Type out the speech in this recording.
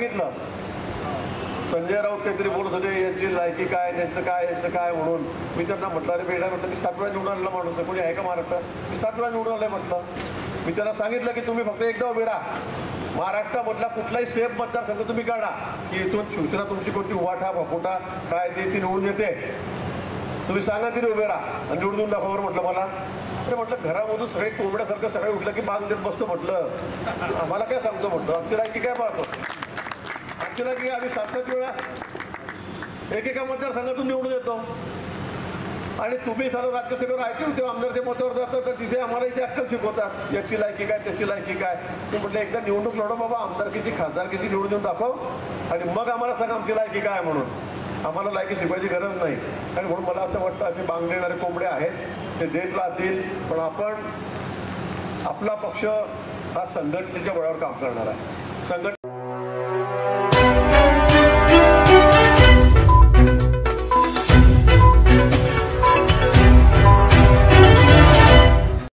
सांगितलं, संजय राऊत काहीतरी बोलत होते यांची लायकी काय, यांचं काय म्हणून. मी त्यांना म्हटलं, अरे बेटा म्हटलं, मी 7 वेळा निवडून आलेला माणूस आहे, कोणी आहे का महाराष्ट्रात? मी 7 वेळा निवडून आलोय म्हटलं. मी त्यांना सांगितलं की तुम्ही फक्त एकदा उभे राहा, महाराष्ट्रामधला कुठलाही सेफ मतदारसंघ तुम्ही काढा की इथून शिवसेना तुमची कोणती उवाठा फपोटा काय ते ती निवडून येते, तुम्ही सांगा तिथे उभे राहा आणि निवडून दाखवा म्हटलं मला. अरे म्हटलं, घरामधून सगळे कोंबड्यासारखं सगळे उठलं की बांग देत बसतो म्हटलं, आम्हाला काय सांगतो म्हटलं, आमची लायकी काय पाहतो, आमची लायकी आम्ही 7-7 वेळा एकेका मतदारसंघातून निवडून येतो. आणि तुम्ही सर्व राज्यसभेवर ऐकून तेव्हा आमदारच्या मतावर जातात तर तिथे आम्हाला इथे अक्कल शिकवतात, याची लायकी काय त्याची लायकी काय. तू म्हटलं एकदा निवडणूक लढव बाबा, आमदारकीची खासदारकीची निवडून देऊन दाखव आणि मग आम्हाला सांग आमची लायकी काय म्हणून. आम्हाला लायकी शिकवायची गरज नाही. आणि म्हणून मला असं वाटतं असे बांग देणारे कोंबडे आहेत ते देत राहतील, पण आपण आपला पक्ष हा संघटनेच्या बळावर काम करणार आहे.